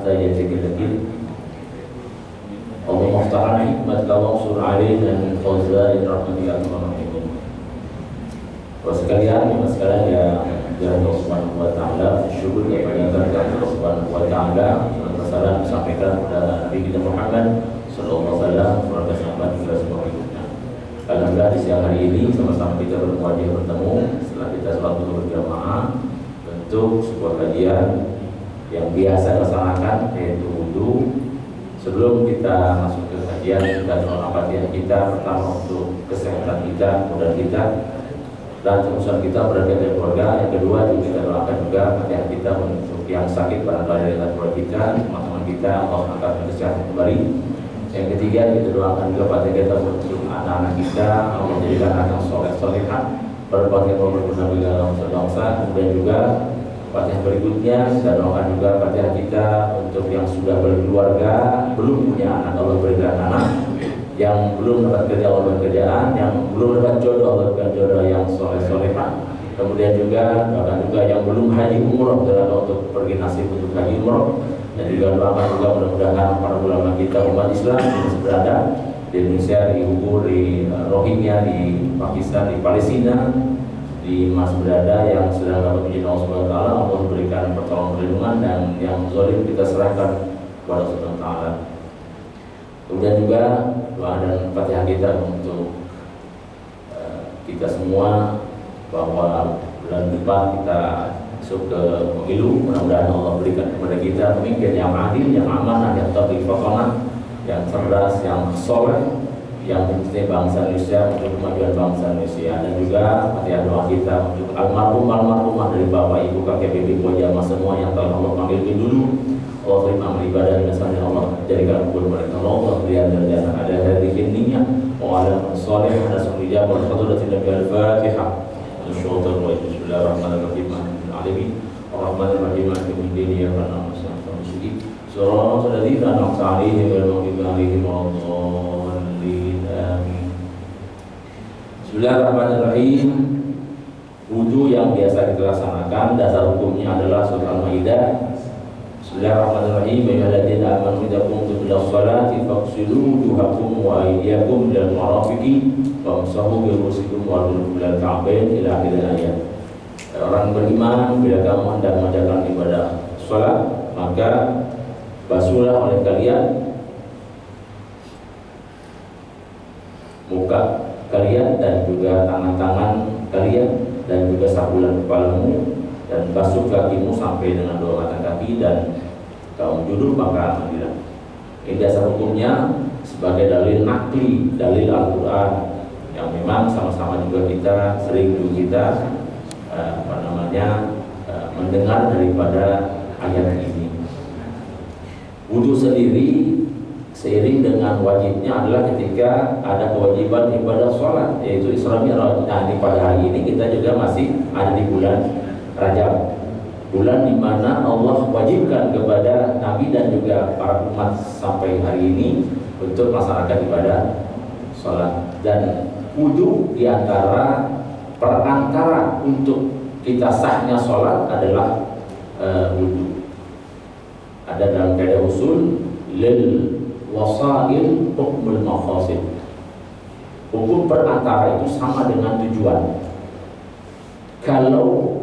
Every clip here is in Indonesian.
حتى يأتيك اليقين اللهم افتح لنا حكمتك وانصر علينا من خزائن رحمتك يا ارحم الراحمين. Sekalian yang Allah Subhanahu wa taala, syukur kepada Allah Subhanahu wa taala, salam disampaikan kepada Nabi kita Muhammad sallallahu alaihi wasallam, keluarga sahabat juga semua pengikutnya. Alhamdulillah di siang hari ini sama-sama kita bertemu setelah kita sholat zuhur berjamaah untuk sebuah kajian yang biasa dilaksanakan, yaitu wudu. Sebelum kita masuk ke kajian, kita doa Fatihah kita pertama untuk kesehatan kita, mudah kita dan kemudian kita berada di keluarga. Yang kedua juga kita doakan juga Fatihah kita untuk yang sakit barangkali dari keluarga kita, teman-teman kita, Allah angkat kesehatan kembali. Yang ketiga kita doakan juga Fatihah kita untuk anak-anak kita, Allah menjadikan anak yang soleh-solehah, berbuat yang berguna bagi dalam bangsa. Kemudian juga Fatihah berikutnya kita doakan juga Fatihah kita untuk yang sudah berkeluarga, belum punya anak, Allah berikan anak, yang belum dapat kerja, Allah berikan kerjaan, yang belum dapat jodoh, Allah berikan jodoh yang soleh-solehah. Kemudian juga doakan juga yang belum haji umroh, doakan untuk pergi nasib untuk haji umroh. Dan juga doakan juga mudah-mudahan para ulama kita umat Islam yang berada di Indonesia, di Uyghur, di Rohingya, di Pakistan, di Palestina, di Mas berada yang sedang dapat menjadi Allah Subhanahu wa taala, Allah berikan pertolongan perlindungan, dan yang zalim kita serahkan kepada Allah Subhanahu wa taala. Kemudian juga doa dan Fatihah kita untuk kita semua bahwa bulan depan kita masuk ke pemilu, mudah-mudahan Allah berikan kepada kita pemimpin yang adil, yang amanah, yang taqi faqanah, yang cerdas, yang soleh, yang mencintai bangsa Indonesia, untuk kemajuan bangsa Indonesia. Dan juga Fatihah doa kita untuk almarhumah dari bapak, ibu, kakek, bibi, jamaah semua yang telah Allah panggil dulu. Allah terima amal ibadah dan misalnya Allah jadikan kubur mereka. Allah berikan dan ada dari niat wa ala salih ada sunjah wa fadlah tidak al-Fatihah. Bismillahirrahmanirrahim. Alamin Ar-Rahmanir-Rahim Maliki yaumiddin iyyaka na'budu wa iyyaka nasta'in. Shiratal ladzina an'amta 'alaihim ghairil maghdubi 'alaihim waladdallin. Amin. Bismillahirrahmanirrahim. Wudu yang biasa kita laksanakan, dasar hukumnya adalah surah Al-Maidah. Bismillahirrahmanirrahim. Ya ayyuhalladzina amanu idza qumtum ila sholati faghsilu wujuhakum wa aydiyakum ilal marafiqi wamsahu bi ru'usikum wa arjulakum ilal ka'bayn ila akhir ayat. Orang beriman, bila kamu hendak mengerjakan ibadah sholat, maka basuhlah oleh kalian muka kalian dan juga tangan-tangan kalian dan juga sabulan kepalamu, dan basuh kakimu sampai dengan dua mata kaki, dan kamu duduk maka alhamdulillah. Ini dasar hukumnya sebagai dalil nakli, dalil Al-Quran yang memang sama-sama juga kita sering dulu kita mendengar daripada ayat ini. Wudu sendiri seiring dengan wajibnya adalah ketika ada kewajiban ibadah sholat, yaitu Isra Mi'raj. Nah, di pada hari ini kita juga masih ada di bulan Rajab, bulan di mana Allah wajibkan kepada Nabi dan juga para umat sampai hari ini untuk melaksanakan ibadah sholat. Dan wudu diantara perantara untuk kita sahnya sholat adalah wudu. Ada dalam kaidah usul lil wasail hukmul maqasid. Hukum perantara itu sama dengan tujuan. Kalau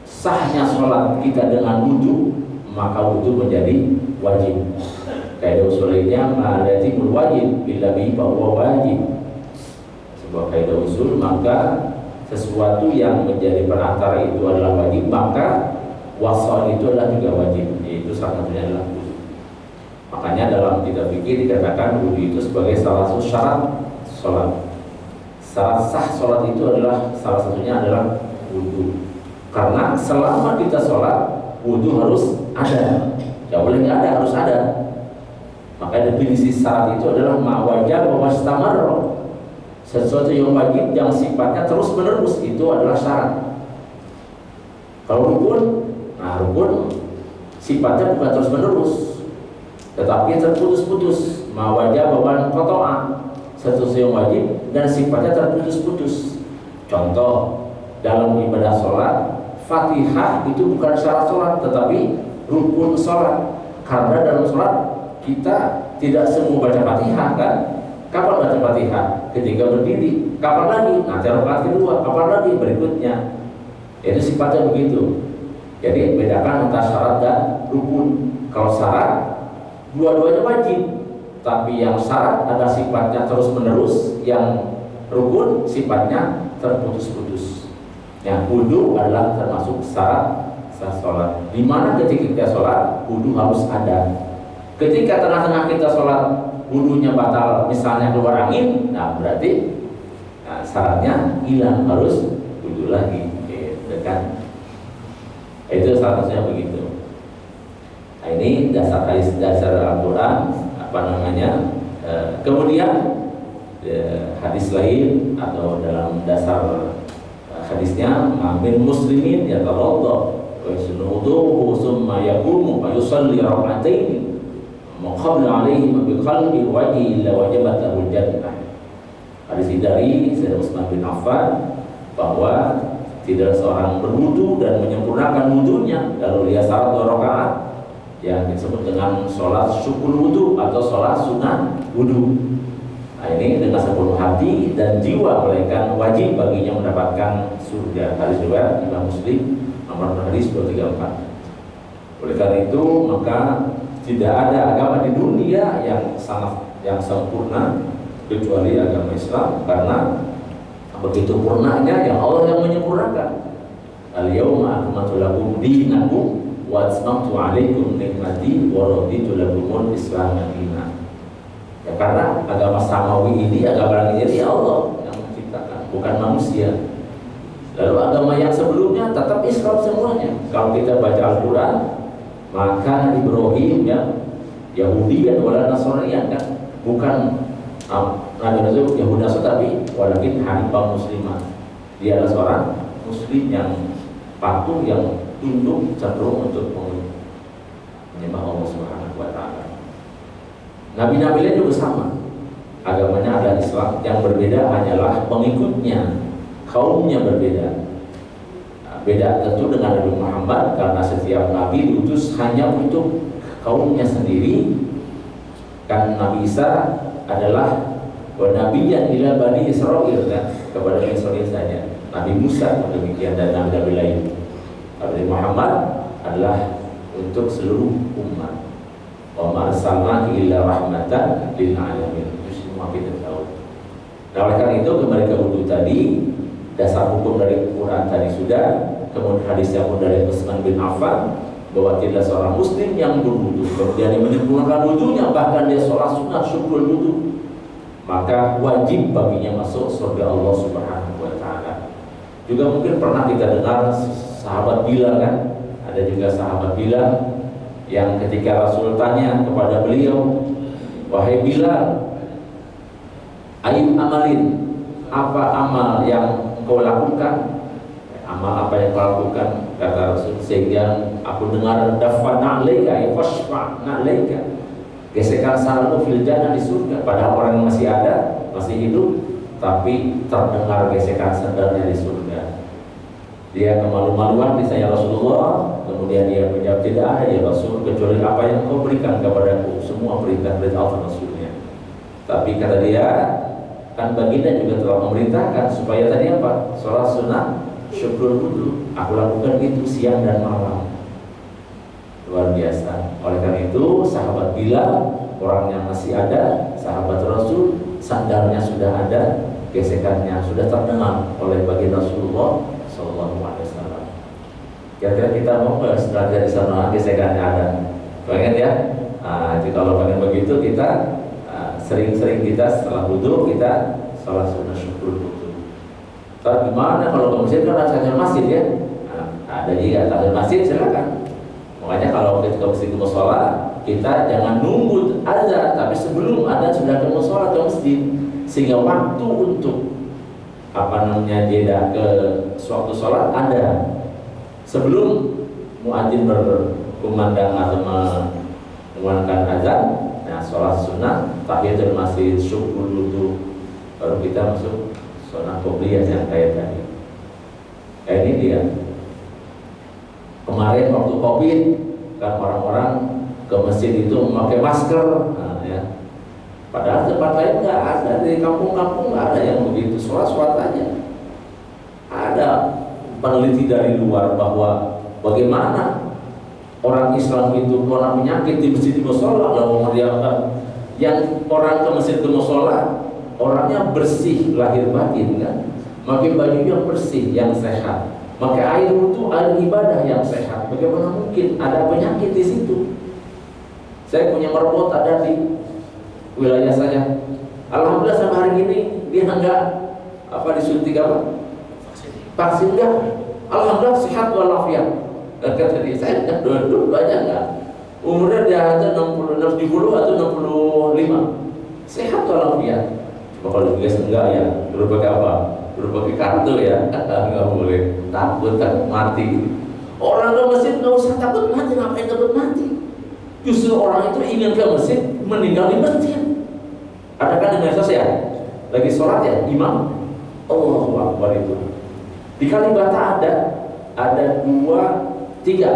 sahnya sholat kita dengan wudu, maka wudu menjadi wajib. Kaidah usul lainnya ma'alatimul wajib bila bihi bahwa wajib. Sebuah kaidah usul, maka sesuatu yang menjadi perantara itu adalah wajib, maka wasal itu adalah juga wajib, yaitu salah satunya adalah wudu. Makanya dalam kitab fikih dikatakan wudu itu sebagai salah satu syarat sholat. Syarat sah sholat itu adalah salah satunya adalah wudu. Karena selama kita sholat, wudu harus ada. Tidak boleh nggak ada, harus ada. Maka definisi syarat itu adalah ma wajib wa wastamarra. Sesuatu yang wajib yang sifatnya terus menerus, itu adalah syarat. Kalau rukun, nah rukun sifatnya bukan terus menerus, tetapi terputus-putus. Ma wajib wa qata'a, sesuatu yang wajib dan sifatnya terputus-putus. Contoh dalam ibadah sholat, Fatihah itu bukan syarat sholat, tetapi rukun sholat. Karena dalam sholat kita tidak semua baca Fatihah kan? Kapan baca Fatihah? Ketika berdiri. Kapan lagi? Nanti rakaat kedua. Kapan lagi? Berikutnya. Itu sifatnya begitu. Jadi bedakan antara syarat dan rukun. Kalau syarat dua-duanya wajib, tapi yang syarat ada sifatnya terus menerus, yang rukun sifatnya terputus-putus. Yang wudu adalah termasuk syarat sholat. Di mana ketika kita sholat wudu harus ada. Ketika tengah-tengah kita sholat wudunya batal, misalnya keluar angin, nah berarti syaratnya hilang, harus wudu lagi, gitu kan? Itu seharusnya begitu. Nah, ini dasar hadis, dasar Al-Quran, apa namanya? Kemudian hadis lain atau dalam dasar hadisnya, min muslimin yatawadda wa yasnuduhu summa yaqumu fa yusalli rak'ataini muqabla alaihi bi qalbi wajhi illa wajabat lahu jannah. Hadis dari Sayyidina Utsman bin Affan bahwa tidak seorang berwudu dan menyempurnakan wudunya lalu dia salat 2 rakaat yang disebut dengan sholat syukur wudu atau sholat sunnah wudu. Nah, ini dengan sepenuh hati dan jiwa melainkan wajib baginya mendapatkan surga. Hadis riwayat Imam Muslim nomor hadis 234. Oleh karena itu maka tidak ada agama di dunia yang sempurna kecuali agama Islam, karena begitu purnanya yang Allah yang menyempurnakan. Al-yauma akmaltu lakum dinakum wa atmamtu 'alaikum nikmati wa raditu lakumul Islam dinan. Ya, karena agama samawi ini, agama yang ini Allah yang menciptakan, bukan manusia. Lalu agama yang sebelumnya tetap Islam semuanya. Kalau kita baca Al-Quran, maka Ibrahim ya Yahudian wala Nasranian kan, bukan Nabi Rasul Yahudi tapi walakin hanifah muslimah. Dia adalah seorang muslim yang patuh, yang tunduk, cenderung untuk menyembah Allah Subhanahu wa taala. Nabi-nabi lain juga sama. Agamanya adalah Islam, yang berbeda hanyalah pengikutnya, kaumnya berbeda. Beda tentu dengan Nabi Muhammad, karena setiap nabi diutus hanya untuk kaumnya sendiri. Kan Nabi Isa adalah nabiyan ila Bani Israil, kan, kepada Bani Israil saja. Nabi Musa demikian, dan nabi-nabi lain. Nabi Muhammad adalah untuk seluruh umat. Wa ma arsalnaka illa rahmatan lil alamin. Itu semua kita tahu. Nah, oleh karena itu kembali ke wudu tadi, dasar hukum dari Quran tadi sudah, kemudian hadisnya pun dari Utsman bin Affan bahwa tidak seorang muslim yang berwudu kemudian dia menyempurnakan wudunya, bahkan dia sholat sunat syukur wudu, maka wajib baginya masuk surga Allah Subhanahu wa taala. Juga mungkin pernah kita dengar sahabat Bilal, kan? Ada juga sahabat Bilal yang ketika Rasul tanya kepada beliau, wahai Bilal, ayyul amalin, apa amal yang kau lakukan? Amal apa yang kau lakukan? Kata Rasul, sehingga aku dengar dafa na'laika, fashfa na'laika, gesekan sandalmu fil jannah, di surga. Padahal orang yang masih ada, masih hidup, tapi terdengar gesekan sandalnya di surga. Dia kemalu-maluan, ditanya Rasulullah, kemudian dia menjawab, tidak ada ya Rasul, kecuali apa yang kau berikan kepadaku, semua perintah dari Allah Rasulnya. Tapi kata dia, kan baginda juga telah memerintahkan supaya tadi apa? Sholat sunnah syukur wudu, aku lakukan itu siang dan malam. Luar biasa. Oleh karena itu sahabat Bilal, orang yang masih ada, sahabat Rasul, sandalnya sudah ada, gesekannya sudah terdengar oleh baginda Rasulullah Sallallahu Alaihi Wasallam. Kira-kira kita mau nggak setelah dari sana gesekannya ada? Pengen ya? Jadi kalau pengen begitu, kita sering-sering kita setelah wudu kita sholat sunnah syukur wudu. Tapi gimana kalau ke masjid, kan ada tahiyat masjid ya? Ada juga tahiyat masjid, silakan. Makanya kalau kita ke masjid ke musola, kita jangan nunggu azan, tapi sebelum azan sudah ke musola ke masjid, sehingga waktu untuk jeda ke suatu sholat ada. Sebelum muadzin berkumandang atau mengumandangkan azan, nah sholat sunnah tahiyatul masjid syukur wudu, baru kita masuk sholat qobliyah yang kayak tadi. Kayak ini dia. Kemarin waktu Covid, kan orang-orang ke masjid itu memakai masker, nah, ya. Padahal tempat lain nggak ada, di kampung-kampung nggak ada yang begitu, sholat aja. Ada peneliti dari luar bahwa bagaimana orang Islam itu kena penyakit di masjid di musola, lalu dia yang orang ke masjid ke musola orangnya bersih lahir batin kan, pakai baju yang bersih yang sehat, pakai air wudu, air ibadah yang sehat. Bagaimana mungkin ada penyakit di situ? Saya punya merbot ada di wilayah saya. Alhamdulillah sampai hari ini dia enggak disuntik vaksin enggak. Alhamdulillah sehat walafiat. Kata dia, saya dulu banyak enggak. Umurnya dia ada 60 atau 65. Sehat walafiat. Coba kalau guys enggak ya, dulu pakai apa? Dulu pakai kartu ya. Enggak boleh. Takut mati. Orang ke masjid enggak usah takut mati, ngapain takut mati? Justru orang itu ingin ke masjid, meninggal di masjid. Ada kan di medsos ya, lagi sholat ya, imam, Allahu Akbar itu. Di Kalibata ada tiga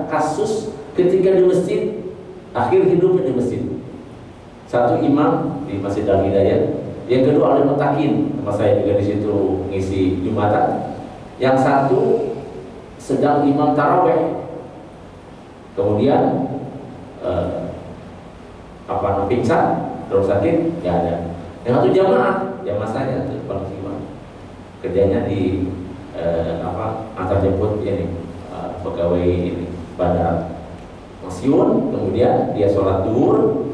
kasus ketika di masjid, akhir hidupnya di masjid. Satu imam di Masjid Al-Hidayah, yang kedua alim mutakin, tempat saya juga di situ ngisi Jumatan. Yang satu sedang imam taraweh, kemudian pingsan, terus sakit, ya ada. Yang satu jamaah saya tuh Bang Siwan, kerjanya di antar jemput ini, pegawai ini bandara. Pensiun, kemudian dia sholat duhur,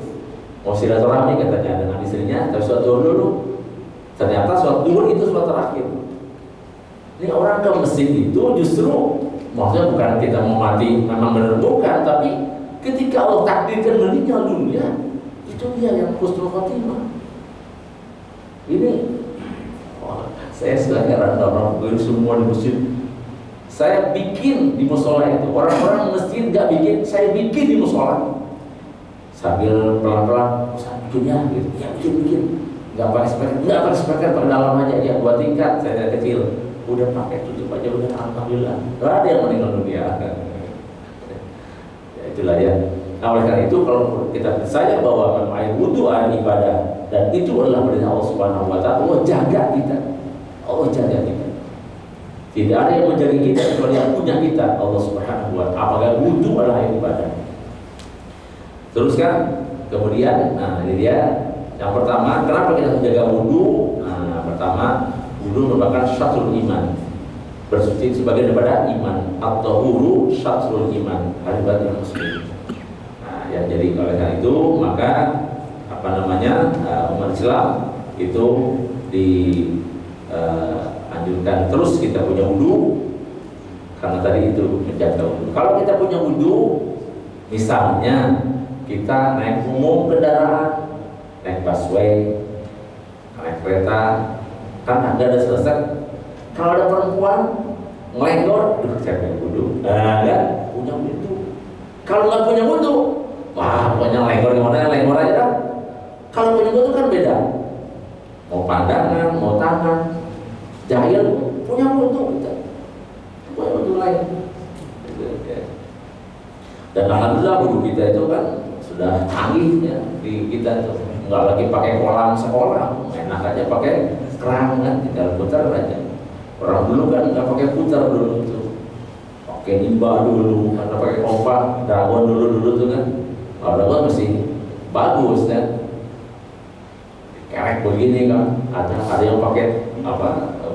mau silaturahmi katanya dengan istrinya, tapi sholat duhur dulu. Ternyata sholat duhur itu sholat terakhir. Ini orang ke masjid itu justru maksudnya bukan kita mau mati, memang benar bukan, tapi ketika Allah takdirkan meninggal dunia, itu dia yang husnul khotimah. Ini saya sudah heran orang semua di masjid. Saya bikin di musola itu, orang-orang masjid nggak bikin, saya bikin di musola. Sambil pelan-pelan, saya bikin ya, gitu. Ya bikin. Nggak pakai speaker, pakai dalam aja ya, 2 tingkat. Saya kecil, udah pakai tutup aja, udah alhamdulillah. Nggak ada yang meninggal dunia. Ya itulah ya. Nah oleh karena itu kalau kita percaya bahwa memang air wudu adalah ibadah dan itu adalah perintah Allah Subhanahu Wa Taala, Allah jaga kita, Allah jaga kita. Tidak ada yang menjaga kita kecuali yang punya kita, Allah Subhanahu Wa Taala. Apakah wudu adalah ibadah? Teruskan, kemudian, nah ini dia. Yang pertama, kenapa kita menjaga wudu? Nah, pertama, wudu merupakan syatrul iman, bersuci sebagai daripada iman, atau huru syatrul iman, halibatul muslim. Ya, jadi oleh karena itu maka umat Islam itu dianjurkan terus kita punya wudu karena tadi itu menjaga wudu. Kalau kita punya wudu, misalnya kita naik umum kendaraan, naik busway, naik kereta, kan ada selesai. Kalau ada perempuan ngelenggor, saya punya wudu, ya punya wudu. Kalau nggak punya wudu, wah, pokoknya lenggor aja kan. Kalau punya wudu kan beda. Mau pandangan, mau tangan, jahil punya wudu kita. Punya wudu lain. Dan alhamdulillah wudu kita itu kan sudah canggih ya di kita itu. Enggak lagi pakai kolam sekolah, enak aja pakai keran kan, tinggal putar aja. Orang dulu kan nggak pakai putar dulu itu. Pakai nimba dulu, karena pakai kompak, dragon dulu tuh kan. Kalau dragon mesti bagus kan. Kerek begini kan, ada yang pakai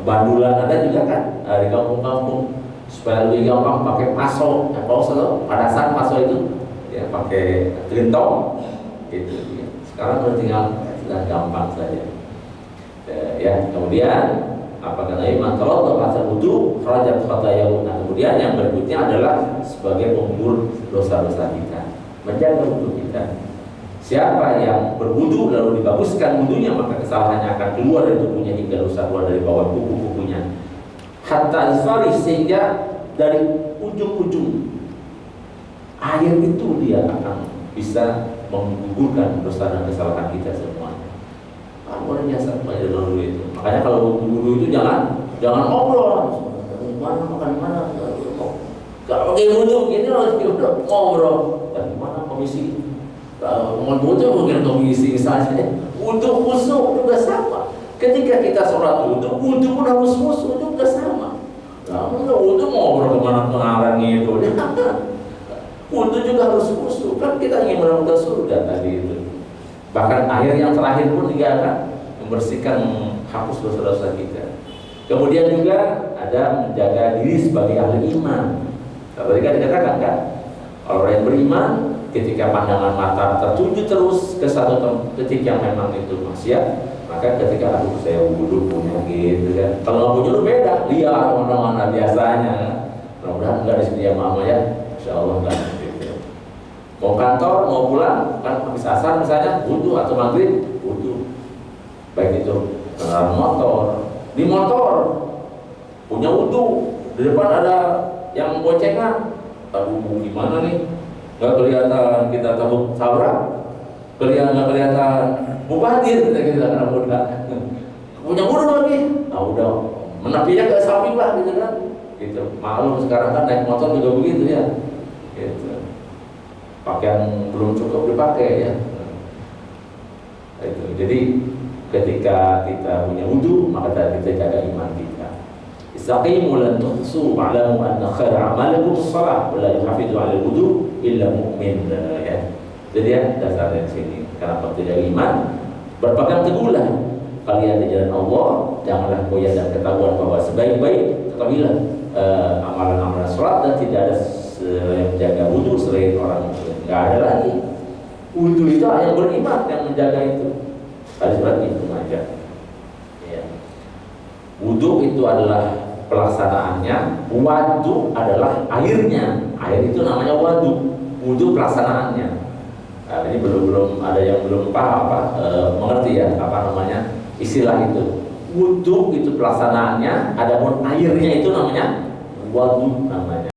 bandulan, ada juga kan di kampung-kampung supaya lebih gampang pakai paso. Pada saat paso itu ya pakai gentong gitu. Sekarang sudah gampang saja. Ya kemudian apa katanya mantalat atau wudu kharajat khatayahu. Nah kemudian yang berikutnya adalah sebagai pengukur dosa-dosa kita, menjaga wudu kita. Siapa yang berwudu lalu dibaguskan wudunya, maka kesalahannya akan keluar dari tubuhnya hingga dosa keluar dari bawah kuku-kukunya. Hatta asfari, sehingga dari ujung-ujung air itu dia akan bisa menggugurkan dosa dan kesalahan kita semuanya. Luar biasa pada dulu itu. Makanya kalau wudu itu jangan ngobrol. Mana makan mana. Kalau pakai wudhu gini harus ngobrol. Bagaimana komisi? Mau wudhu mungkin komisi saja. Wudhu khusyuk juga sama. Ketika kita sholat wudhu pun harus khusyuk juga sama. Kamu nggak wudhu ngobrol kemana mengarang itu? Wudhu juga harus khusyuk. Kan kita ingin menemukan surga tadi itu. Bahkan air yang terakhir pun juga akan membersihkan, hapus dosa-dosa kita. Kemudian juga ada menjaga diri sebagai ahli iman. Tadi kan dikatakan kan, orang yang beriman ketika pandangan mata tertuju terus ke satu titik yang memang itu maksiat, maka ketika aduh saya wudhu punya gitu kan. Kalau nggak punya lu beda, lihat mana-mana biasanya. Mudah-mudahan nggak disediakan mama ya, insya Allah nggak. Mau kantor, mau pulang, kan habis asar misalnya wudhu atau maghrib wudhu. Baik itu kendaraan motor, di motor punya wudhu, di depan ada yang boncengan, aduh gimana nih, nggak kelihatan kita tabuk sabrak, nggak kelihatan mubadir kita kena muda, punya wudhu lagi, nah udah menepinya ke samping lah gitu kan, gitu. Maklum sekarang kan naik motor juga begitu ya, gitu. Pakaian belum cukup dipakai ya, itu. Jadi ketika kita punya wudhu, maka kita jaga iman kita. Istaqimu lan tuhsu wa'lamu anna khaira a'malikum as-shalah wa la yuhafizu 'ala al-wudu illa mu'min ya. Jadi ya dasarnya sini. Kenapa tidak iman? Berpegang teguhlah kalian di jalan Allah, janganlah goyah dan ketahuan bahwa sebaik-baik ketahuilah amalan-amalan salat dan tidak ada yang menjaga wudu selain orang muslim. Enggak ada lagi. Wudu itu yang beriman yang menjaga itu. Hadis berat itu aja. Ya. Wudu itu adalah pelaksanaannya, wadu adalah airnya. Air itu namanya wadu. Wudu pelaksanaannya. Nah, ini belum ada yang belum paham mengerti ya apa namanya istilah itu. Wudu itu pelaksanaannya, adapun airnya itu namanya wadu namanya.